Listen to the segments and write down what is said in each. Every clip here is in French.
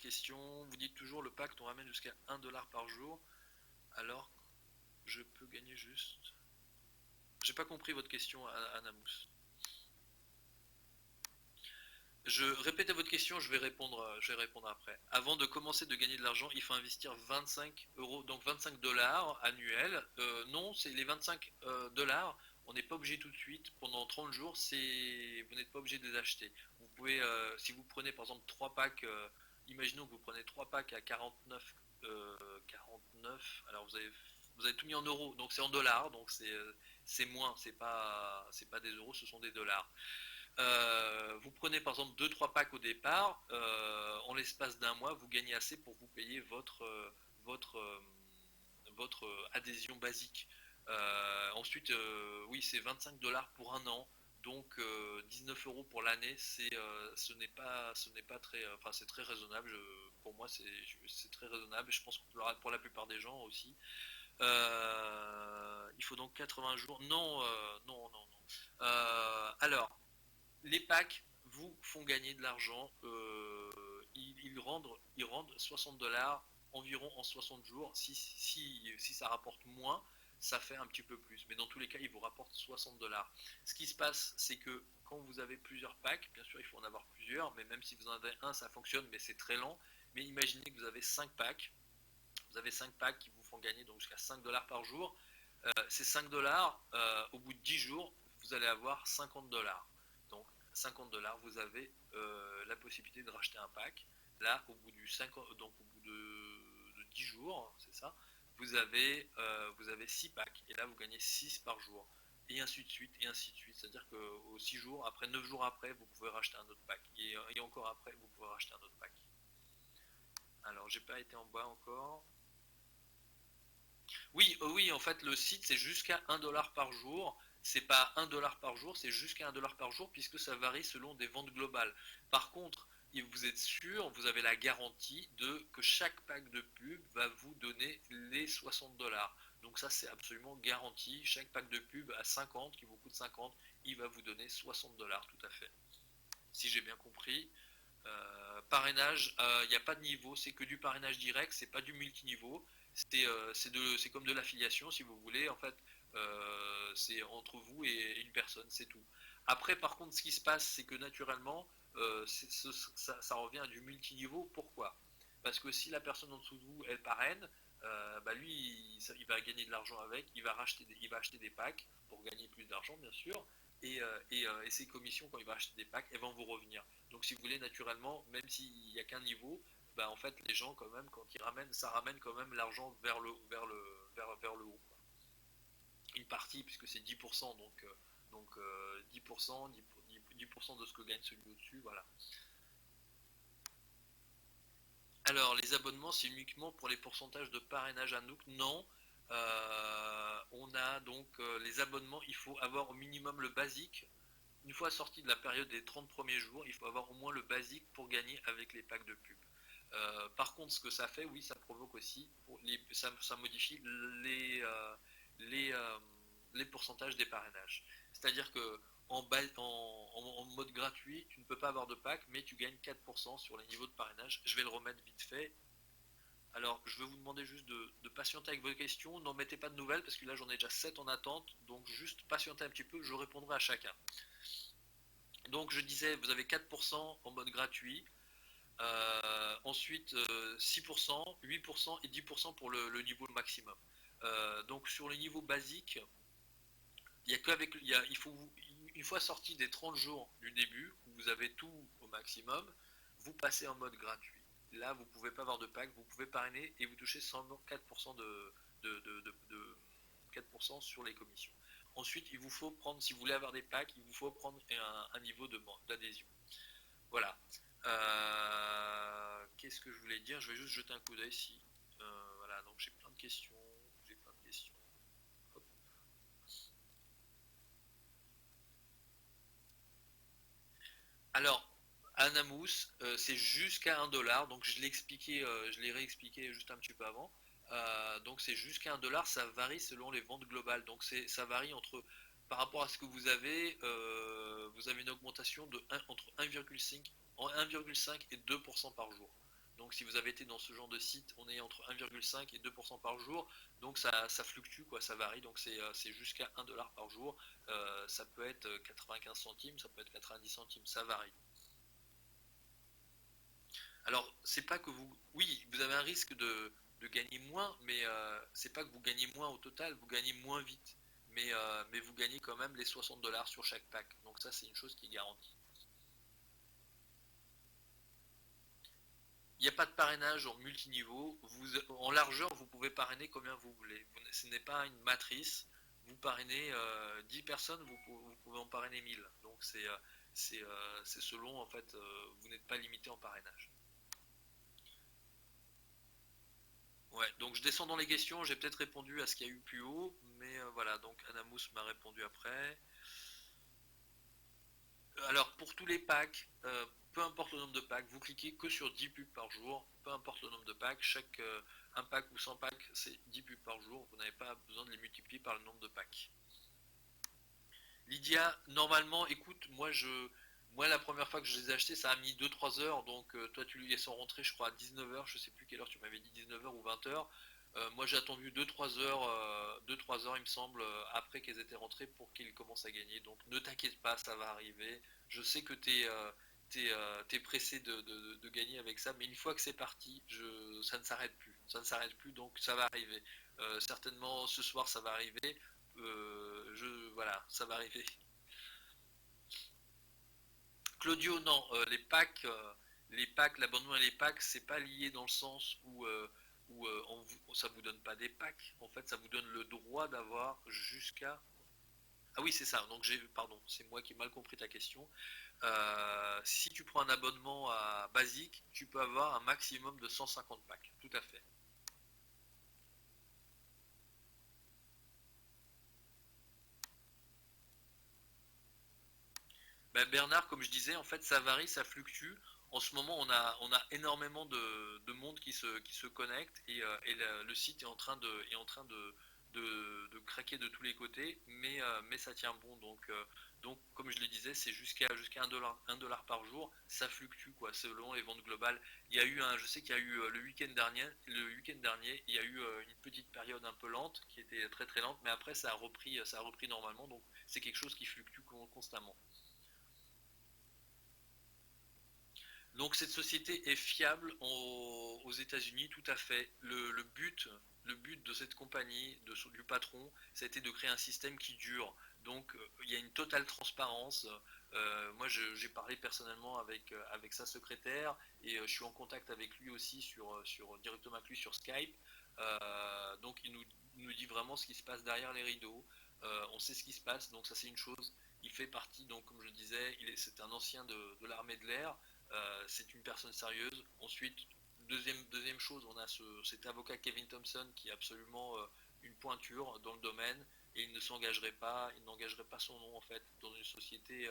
question. Vous dites toujours le pacte on ramène jusqu'à 1 dollar par jour. Alors, je peux gagner juste. J'ai pas compris votre question, Anamous. Répétez votre question, je vais répondre après. Avant de commencer de gagner de l'argent, il faut investir 25 euros, donc 25 dollars annuels. Non, c'est les 25 dollars. On n'est pas obligé tout de suite. Pendant 30 jours, vous n'êtes pas obligé de les acheter. Vous pouvez, si vous prenez par exemple 3 packs, imaginons que vous prenez 3 packs à 49, alors vous avez tout mis en euros, donc c'est en dollars, donc c'est moins, c'est pas des euros, ce sont des dollars. Vous prenez par exemple deux trois packs au départ, en l'espace d'un mois, vous gagnez assez pour vous payer votre, euh, votre adhésion basique. Ensuite, oui, c'est 25 dollars pour un an, donc 19 euros pour l'année, ce n'est pas très, enfin c'est très raisonnable. Pour moi, c'est très raisonnable. Je pense que pour la plupart des gens aussi. Il faut donc 80 jours. Non, non, non, non. Alors, les packs vous font gagner de l'argent. Ils rendent 60 dollars environ en 60 jours. Si ça rapporte moins, ça fait un petit peu plus. Mais dans tous les cas, ils vous rapportent 60 dollars. Ce qui se passe, c'est que quand vous avez plusieurs packs, bien sûr, il faut en avoir plusieurs, mais même si vous en avez un, ça fonctionne, mais c'est très lent. Mais imaginez que vous avez 5 packs. Vous avez 5 packs qui vous font gagner donc jusqu'à 5 dollars par jour. Ces 5 dollars, au bout de 10 jours, vous allez avoir 50 dollars. Donc 50 dollars, vous avez la possibilité de racheter un pack. Là, au bout, donc, au bout de 10 jours, c'est ça, vous avez 6 packs. Et là, vous gagnez 6 par jour. Et ainsi de suite, et ainsi de suite. C'est-à-dire qu'aux 6 jours, après 9 jours après, vous pouvez racheter un autre pack. Et encore après, vous pouvez racheter un autre pack. Alors, j'ai pas été en bas encore. Oui, oui, en fait, le site, c'est jusqu'à 1 dollar par jour. C'est pas 1 dollar par jour, c'est jusqu'à 1 dollar par jour, puisque ça varie selon des ventes globales. Par contre, vous êtes sûr, vous avez la garantie que chaque pack de pub va vous donner les 60 dollars. Donc ça, c'est absolument garanti. Chaque pack de pub à 50, qui vous coûte 50, il va vous donner 60 dollars, tout à fait. Si j'ai bien compris. Parrainage, il n'y a pas de niveau, c'est que du parrainage direct, c'est pas du multiniveau. C'est comme de l'affiliation, si vous voulez. En fait, c'est entre vous et une personne, c'est tout. Après, par contre, ce qui se passe, c'est que naturellement, ça revient à du multiniveau. Pourquoi? Parce que si la personne en dessous de vous, elle parraine, bah lui, il va gagner de l'argent avec, il va acheter des packs pour gagner plus d'argent, bien sûr. Et ses commissions, quand il va acheter des packs, elles vont vous revenir. Donc, si vous voulez, naturellement, même s'il n'y a qu'un niveau, bah, en fait, les gens, quand même, quand ils ramènent, ça ramène quand même l'argent vers le haut, quoi. Une partie, puisque c'est 10%, donc 10%, 10% de ce que gagne celui au-dessus, voilà. Alors, les abonnements, c'est uniquement pour les pourcentages de parrainage à Nook? Non. On a donc les abonnements, il faut avoir au minimum le basique. Une fois sorti de la période des 30 premiers jours, il faut avoir au moins le basique pour gagner avec les packs de pub. Par contre, ce que ça fait, oui, ça provoque aussi, ça modifie les, euh, les pourcentages des parrainages. C'est-à-dire que en mode gratuit, tu ne peux pas avoir de pack, mais tu gagnes 4% sur les niveaux de parrainage. Je vais le remettre vite fait. Alors, je vais vous demander juste de patienter avec vos questions. N'en mettez pas de nouvelles, parce que là, j'en ai déjà 7 en attente. Donc, juste patientez un petit peu, je répondrai à chacun. Donc, je disais, vous avez 4% en mode gratuit. Ensuite, 6%, 8% et 10% pour le niveau maximum. Donc, sur le niveau basique, il y a qu'avec, il faut, une fois sorti des 30 jours du début, où vous avez tout au maximum, vous passez en mode gratuit. Là, vous ne pouvez pas avoir de pack, vous pouvez parrainer et vous touchez seulement 4% de 4% sur les commissions. Ensuite, il vous faut prendre, si vous voulez avoir des packs, il vous faut prendre un niveau d'adhésion. Voilà. Qu'est-ce que je voulais dire? Je vais juste jeter un coup d'œil si. Voilà, donc j'ai plein de questions. J'ai plein de questions. Hop. Alors, Anamous, c'est jusqu'à 1 dollar. Donc je l'ai expliqué, je l'ai réexpliqué juste un petit peu avant. Donc c'est jusqu'à 1 dollar, ça varie selon les ventes globales. Donc ça varie par rapport à ce que vous avez une augmentation entre 1,5 et 2% par jour. Donc si vous avez été dans ce genre de site, on est entre 1,5 et 2% par jour. Donc ça fluctue, quoi, ça varie. Donc c'est jusqu'à 1 dollar par jour. Ça peut être 95 centimes, ça peut être 90 centimes, ça varie. Alors, c'est pas que vous. Oui, vous avez un risque de gagner moins, mais c'est pas que vous gagnez moins au total, vous gagnez moins vite. Mais vous gagnez quand même les 60 dollars sur chaque pack. Donc ça, c'est une chose qui est garantie. Il n'y a pas de parrainage en multiniveau. En largeur, vous pouvez parrainer combien vous voulez. Ce n'est pas une matrice. Vous parrainez 10 personnes, vous pouvez en parrainer 1000. Donc c'est selon, en fait, vous n'êtes pas limité en parrainage. Ouais, donc je descends dans les questions, j'ai peut-être répondu à ce qu'il y a eu plus haut, mais voilà, donc Anamous m'a répondu après. Alors pour tous les packs, peu importe le nombre de packs, vous cliquez que sur 10 pubs par jour, peu importe le nombre de packs, chaque un pack ou 100 packs c'est 10 pubs par jour, vous n'avez pas besoin de les multiplier par le nombre de packs. Lydia, normalement, écoute, moi la première fois que je les ai achetés, ça a mis 2-3 heures, donc toi tu les sont rentrés je crois à 19 heures, je sais plus quelle heure tu m'avais dit, 19 heures ou 20 heures. Moi j'ai attendu 2-3 heures, 2-3 heures il me semble, après qu'elles étaient rentrées pour qu'ils commencent à gagner. Donc ne t'inquiète pas, ça va arriver. Je sais que t'es pressé de gagner avec ça, mais une fois que c'est parti, ça ne s'arrête plus. Ça ne s'arrête plus, donc ça va arriver. Certainement ce soir ça va arriver. Voilà, ça va arriver. Claudio, non, les packs, l'abonnement et les packs, c'est pas lié dans le sens où ça vous donne pas des packs. En fait, ça vous donne le droit d'avoir jusqu'à. Ah oui, c'est ça. Donc pardon, c'est moi qui ai mal compris ta question. Si tu prends un abonnement à basique, tu peux avoir un maximum de 150 packs. Tout à fait. Ben, Bernard, comme je disais, en fait, ça varie, ça fluctue. En ce moment, on a énormément de monde qui se connecte et le site est en train de craquer de tous les côtés, mais ça tient bon. Donc, comme je le disais, c'est jusqu'à 1 dollar par jour. Ça fluctue, quoi, selon les ventes globales. Je sais qu'il y a eu le week-end dernier, il y a eu une petite période un peu lente, qui était très très lente, mais après ça a repris normalement. Donc, c'est quelque chose qui fluctue constamment. Donc cette société est fiable aux États-Unis, tout à fait. Le but de cette compagnie, du patron, ça a été de créer un système qui dure. Donc il y a une totale transparence. Moi, j'ai parlé personnellement avec sa secrétaire et je suis en contact avec lui aussi directement avec lui sur Skype. Donc il nous dit vraiment ce qui se passe derrière les rideaux. On sait ce qui se passe, donc ça c'est une chose. Il fait partie, donc comme je le disais, c'est un ancien de l'armée de l'air. C'est une personne sérieuse. Ensuite, deuxième chose, on a cet avocat Kevin Thompson qui est absolument une pointure dans le domaine et il n'engagerait pas son nom en fait dans une société,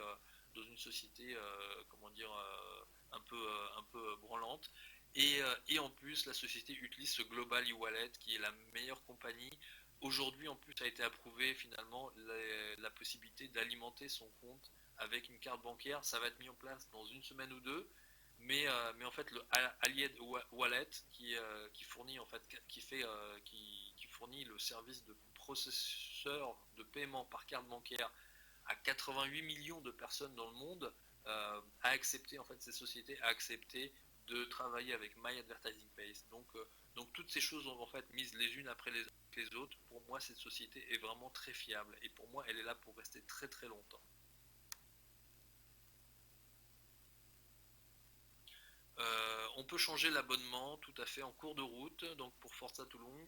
comment dire, un peu branlante. Et en plus, la société utilise ce Global e-Wallet qui est la meilleure compagnie. Aujourd'hui, en plus, a été approuvé finalement la possibilité d'alimenter son compte avec une carte bancaire. Ça va être mis en place dans une semaine ou deux. Mais en fait, le Allied Wallet qui fournit en fait, qui fournit le service de processeur de paiement par carte bancaire à 88 millions de personnes dans le monde, a accepté, en fait, ces sociétés a accepté de travailler avec My Advertising Base. Donc toutes ces choses ont en fait mises les unes après les autres. Pour moi, cette société est vraiment très fiable et pour moi, elle est là pour rester très très longtemps. On peut changer l'abonnement tout à fait en cours de route. Donc pour Forza Toulon,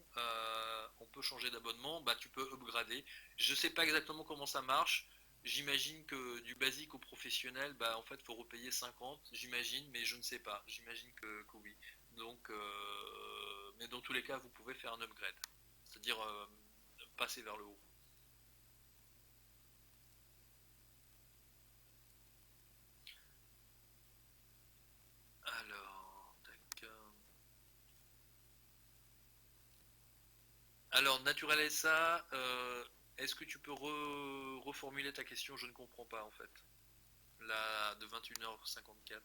on peut changer d'abonnement. Bah, tu peux upgrader. Je ne sais pas exactement comment ça marche. J'imagine que du basique au professionnel, bah, en fait, il faut repayer 50. J'imagine, mais je ne sais pas. J'imagine que oui. Donc, mais dans tous les cas, vous pouvez faire un upgrade. C'est-à-dire passer vers le haut. Alors, tac. Alors, Naturel SA, est-ce que tu peux reformuler ta question? Je ne comprends pas en fait. Là, de 21h54.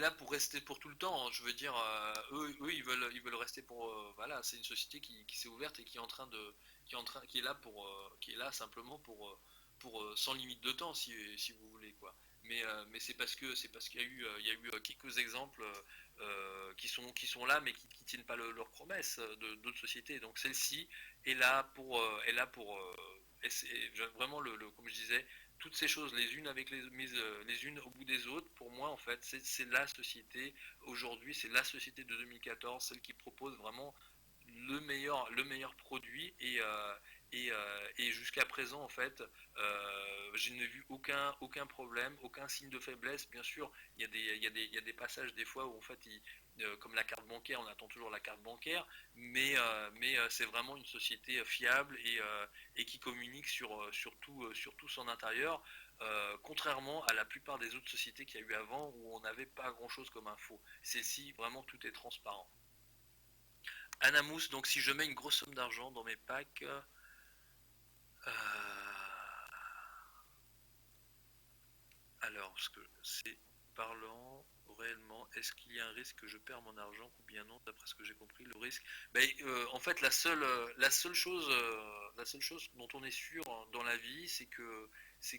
là pour rester pour tout le temps, hein. Je veux dire, eux ils veulent rester pour, voilà, c'est une société qui s'est ouverte et qui est en train de, qui est là pour, qui est là simplement pour sans limite de temps, si vous voulez quoi. Mais c'est parce qu'il y a eu, quelques exemples qui sont là, mais qui tiennent pas leurs promesses de d'autres sociétés. Donc celle-ci est là pour et c'est vraiment comme je disais, toutes ces choses les unes avec mises les unes au bout des autres, pour moi en fait, c'est la société aujourd'hui, c'est la société de 2014, celle qui propose vraiment le meilleur produit et jusqu'à présent en fait, je n'ai vu aucun problème, aucun signe de faiblesse. Bien sûr, il y a des passages des fois où en fait, comme la carte bancaire, on attend toujours la carte bancaire, mais c'est vraiment une société fiable et qui communique sur tout son intérieur, contrairement à la plupart des autres sociétés qu'il y a eu avant où on n'avait pas grand-chose comme info. Celle-ci, vraiment, tout est transparent. Anamous, donc si je mets une grosse somme d'argent dans mes packs, alors, ce que c'est parlant réellement, est-ce qu'il y a un risque que je perds mon argent ou bien non, d'après ce que j'ai compris, le risque. Ben, en fait, la seule chose dont on est sûr dans la vie, c'est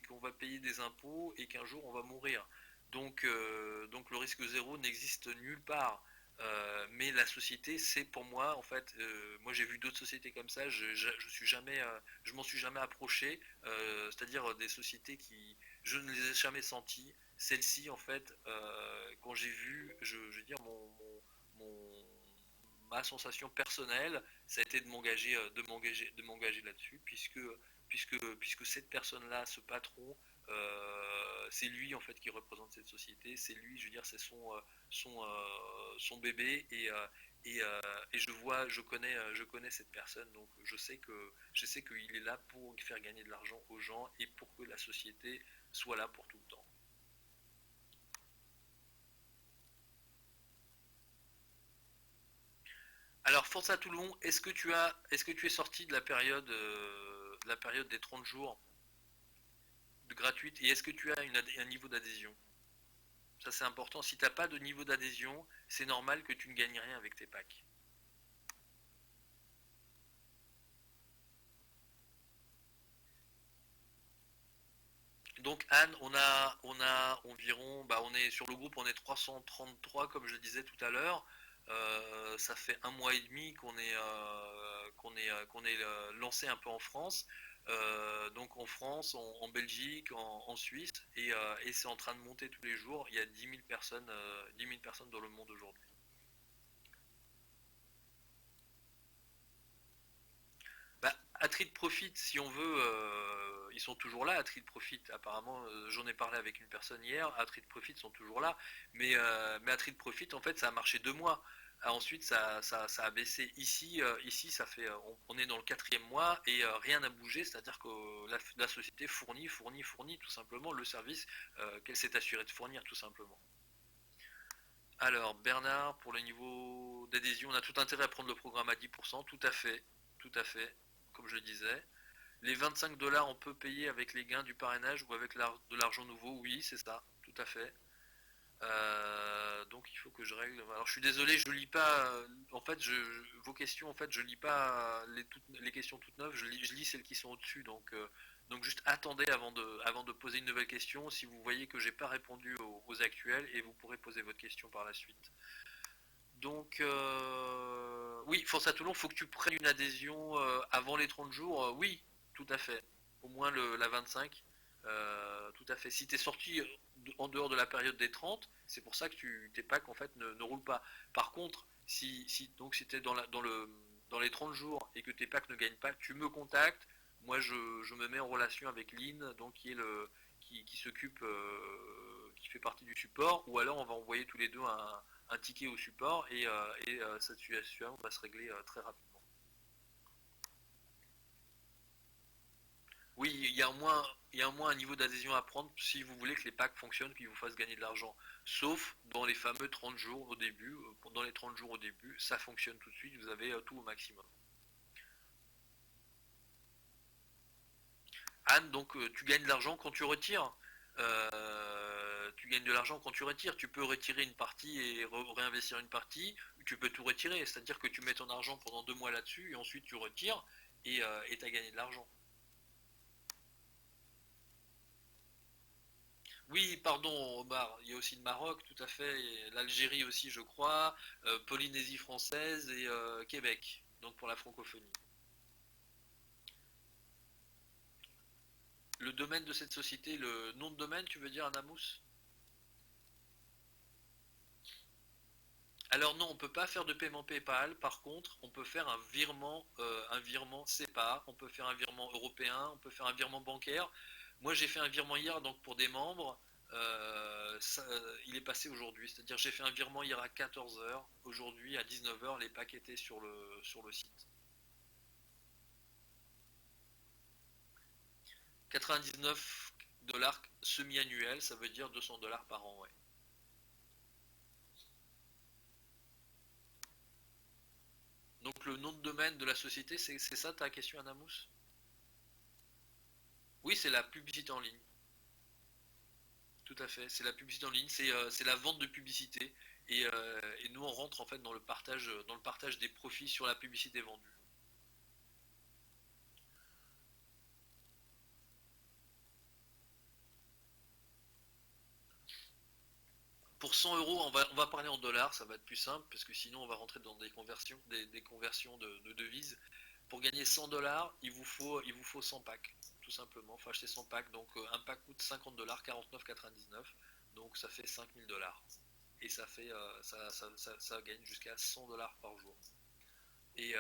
qu'on va payer des impôts et qu'un jour on va mourir. Donc le risque zéro n'existe nulle part. Mais la société, c'est pour moi, en fait, moi j'ai vu d'autres sociétés comme ça, je m'en suis jamais approché, c'est-à-dire des sociétés qui, je ne les ai jamais senties. Celle-ci, en fait, quand j'ai vu, je veux dire, ma sensation personnelle, ça a été de m'engager là-dessus, puisque cette personne-là, ce patron, c'est lui en fait qui représente cette société, c'est lui, je veux dire, c'est son bébé et je connais cette personne, donc je sais qu'il est là pour faire gagner de l'argent aux gens et pour que la société soit là pour tout le temps. Alors Forza Toulon, est-ce que tu es sorti de la période des 30 jours de gratuite et est-ce que tu as un niveau d'adhésion? Ça c'est important. Si tu n'as pas de niveau d'adhésion, c'est normal que tu ne gagnes rien avec tes packs. Donc Anne, on a environ, bah on est sur le groupe, on est 333 comme je le disais tout à l'heure. Ça fait un mois et demi qu'on est lancé un peu en France. Donc en France, en Belgique, en Suisse, et c'est en train de monter tous les jours. Il y a 10 000 personnes, 10 000 personnes dans le monde aujourd'hui. Bah, à Trade Profit, si on veut, ils sont toujours là. À Trade Profit, apparemment, j'en ai parlé avec une personne hier. À Trade Profit sont toujours là, mais à Trade Profit, en fait, ça a marché 2 mois. Ah, ensuite, ça a baissé. Ici, ça fait, on est dans le quatrième mois et rien n'a bougé. C'est-à-dire que la société fournit tout simplement le service qu'elle s'est assurée de fournir, tout simplement. Alors, Bernard, pour le niveau d'adhésion, on a tout intérêt à prendre le programme à 10%. Tout à fait, comme je le disais. Les 25 dollars, on peut payer avec les gains du parrainage ou avec de l'argent nouveau. Oui, c'est ça, tout à fait. Donc il faut que je règle. Alors je suis désolé, je lis pas. En fait, vos questions, en fait, je lis pas les questions toutes neuves. Je lis celles qui sont au-dessus. Donc juste attendez avant de poser une nouvelle question. Si vous voyez que j'ai pas répondu aux actuelles, et vous pourrez poser votre question par la suite. Donc, oui, Force à Toulon, faut que tu prennes une adhésion avant les 30 jours. Oui, tout à fait. Au moins la 25. Tout à fait. Si tu es sorti en dehors de la période des 30, c'est pour ça que tes packs en fait ne roulent pas. Par contre, si tu es dans les 30 jours et que tes packs ne gagnent pas, tu me contactes. Moi, je me mets en relation avec Lynn, donc qui s'occupe, qui fait partie du support, ou alors on va envoyer tous les deux un ticket au support et cette situation va se régler très rapidement. Oui, il y a au moins un niveau d'adhésion à prendre si vous voulez que les packs fonctionnent, qu'ils vous fassent gagner de l'argent. Sauf dans les fameux 30 jours au début. Dans les 30 jours au début, ça fonctionne tout de suite, vous avez tout au maximum. Anne, donc tu gagnes de l'argent quand tu retires. tu gagnes de l'argent quand tu retires. Tu peux retirer une partie et réinvestir une partie, tu peux tout retirer. C'est-à-dire que tu mets ton argent pendant 2 mois là-dessus et ensuite tu retires et tu as gagné de l'argent. Oui, pardon, Omar, il y a aussi le Maroc, tout à fait, et l'Algérie aussi, je crois, Polynésie française et Québec, donc pour la francophonie. Le domaine de cette société, le nom de domaine, tu veux dire, Anamous? Alors non, on ne peut pas faire de paiement PayPal. Par contre, on peut faire un virement SEPA, on peut faire un virement européen, on peut faire un virement bancaire. Moi, j'ai fait un virement hier, donc pour des membres, il est passé aujourd'hui. C'est-à-dire, j'ai fait un virement hier à 14 heures. Aujourd'hui, à 19 heures, les packs étaient sur le site. 99 $ semi-annuel, ça veut dire 200 $ par an, ouais. Donc le nom de domaine de la société, c'est ça ta question, Anamous? Oui, c'est la publicité en ligne. Tout à fait, c'est la publicité en ligne, c'est la vente de publicité et nous on rentre en fait dans le partage des profits sur la publicité vendue. Pour 100 euros, on va parler en dollars, ça va être plus simple parce que sinon on va rentrer dans des conversions de devises. Pour gagner 100 dollars, il vous faut 100 packs, tout simplement. Il faut acheter 100 packs, donc un pack coûte 50 dollars, 49,99, donc ça fait 5000 dollars. Et ça gagne jusqu'à 100 dollars par jour. Et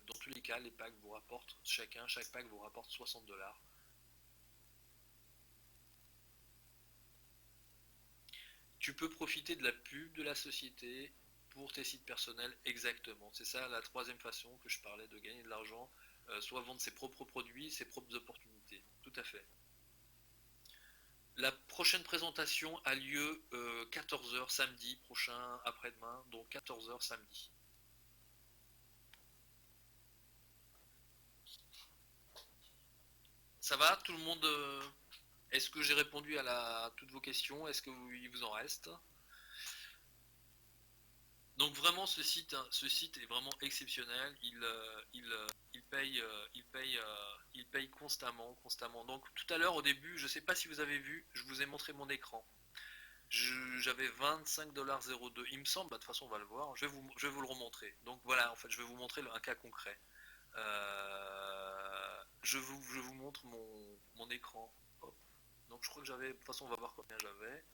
dans tous les cas, les packs vous rapportent, chaque pack vous rapporte 60 dollars. Tu peux profiter de la pub de la société pour tes sites personnels exactement. C'est ça la troisième façon que je parlais de gagner de l'argent, soit vendre ses propres produits, ses propres opportunités. Tout à fait. La prochaine présentation a lieu 14 heures samedi prochain, après-demain, donc 14 heures samedi. Ça va, tout le monde Est-ce que j'ai répondu à toutes vos questions? Est-ce qu'il vous en reste? Donc vraiment ce site est vraiment exceptionnel. Il paye constamment, constamment. Donc tout à l'heure au début, je ne sais pas si vous avez vu, je vous ai montré mon écran. J'avais 25,02 $. Il me semble, bah, de toute façon on va le voir. Je vais vous le remontrer. Donc voilà, en fait, je vais vous montrer un cas concret. Je vous montre mon écran. Hop. Donc je crois que j'avais. De toute façon, on va voir combien j'avais.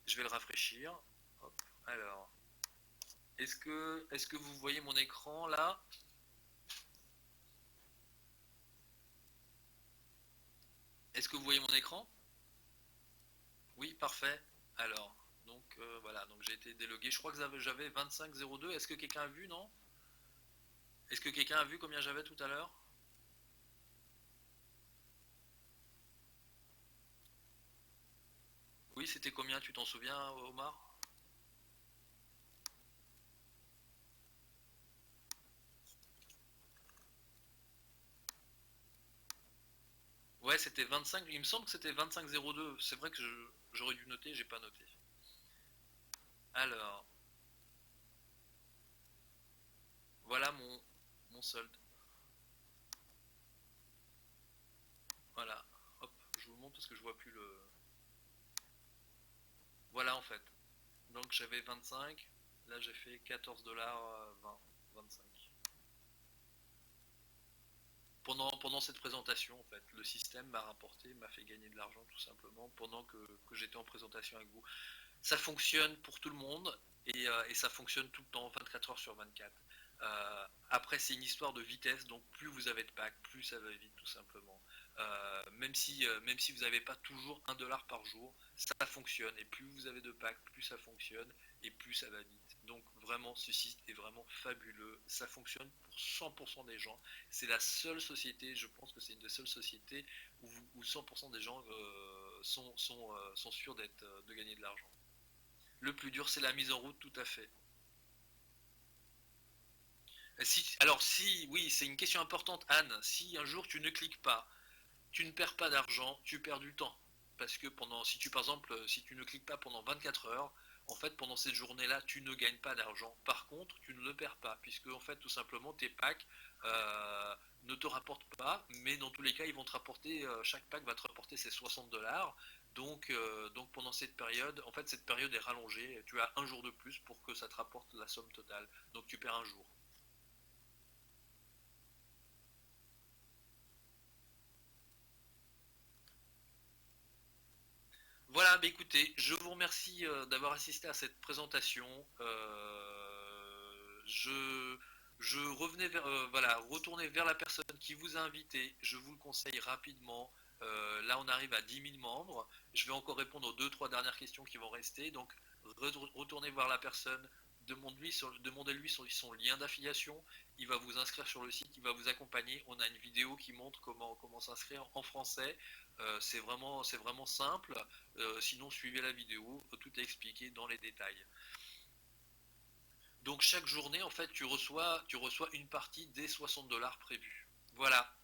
Je vais le rafraîchir. Hop. Alors, est-ce que vous voyez mon écran là? Est-ce que vous voyez mon écran? Oui, parfait. Alors, donc voilà, donc j'ai été délogué. Je crois que j'avais 25,02. Est-ce que quelqu'un a vu, non? Est-ce que quelqu'un a vu combien j'avais tout à l'heure? Oui, c'était combien, tu t'en souviens, Omar? Ouais, c'était 25. Il me semble que c'était 25,02. C'est vrai que j'aurais dû noter, j'ai pas noté. Alors, voilà mon solde. Voilà. Hop, je vous le montre parce que je vois plus le. Voilà en fait. Donc j'avais 25. Là j'ai fait 14 dollars 20, 25. Pendant cette présentation, en fait, le système m'a fait gagner de l'argent tout simplement pendant que j'étais en présentation avec vous. Ça fonctionne pour tout le monde et ça fonctionne tout le temps, 24 heures sur 24. Après, c'est une histoire de vitesse, donc plus vous avez de packs, plus ça va vite tout simplement. Même si vous n'avez pas toujours 1 dollar par jour, ça fonctionne. Et plus vous avez de packs, plus ça fonctionne et plus ça va vite. Donc vraiment, ce site est vraiment fabuleux. Ça fonctionne pour 100% des gens. C'est la seule société, je pense que c'est une des seules sociétés où 100% des gens sont sûrs de gagner de l'argent. Le plus dur, c'est la mise en route, tout à fait. Alors si, oui, c'est une question importante, Anne. Si un jour tu ne cliques pas, tu ne perds pas d'argent, tu perds du temps. parce que par exemple, si tu ne cliques pas pendant 24 heures, en fait, pendant cette journée-là, tu ne gagnes pas d'argent. Par contre, tu ne le perds pas, puisque en fait, tout simplement, tes packs ne te rapportent pas, mais dans tous les cas, ils vont te rapporter, chaque pack va te rapporter ses 60 $. Donc pendant cette période, en fait, cette période est rallongée. Tu as un jour de plus pour que ça te rapporte la somme totale. Donc tu perds un jour. Voilà, bah écoutez, je vous remercie d'avoir assisté à cette présentation. Je revenais voilà, retournez vers la personne qui vous a invité. Je vous le conseille rapidement. Là, on arrive à 10 000 membres. Je vais encore répondre aux deux, trois dernières questions qui vont rester. Donc, retournez voir la personne. Demandez-lui son lien d'affiliation. Il va vous inscrire sur le site, il va vous accompagner. On a une vidéo qui montre comment s'inscrire en français. C'est vraiment simple. Sinon, suivez la vidéo, tout est expliqué dans les détails. Donc chaque journée, en fait, tu reçois une partie des 60 $ prévus. Voilà.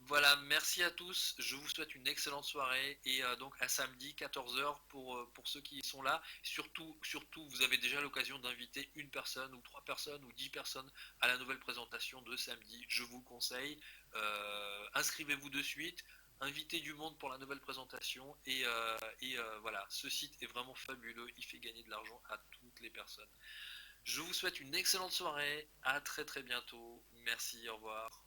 Voilà, merci à tous. Je vous souhaite une excellente soirée et donc à samedi 14 heures pour ceux qui sont là. Surtout, vous avez déjà l'occasion d'inviter une personne ou trois personnes ou 10 personnes à la nouvelle présentation de samedi. Je vous le conseille. Inscrivez-vous de suite. Invitez du monde pour la nouvelle présentation et voilà, ce site est vraiment fabuleux. Il fait gagner de l'argent à toutes les personnes. Je vous souhaite une excellente soirée. À très très bientôt. Merci, au revoir.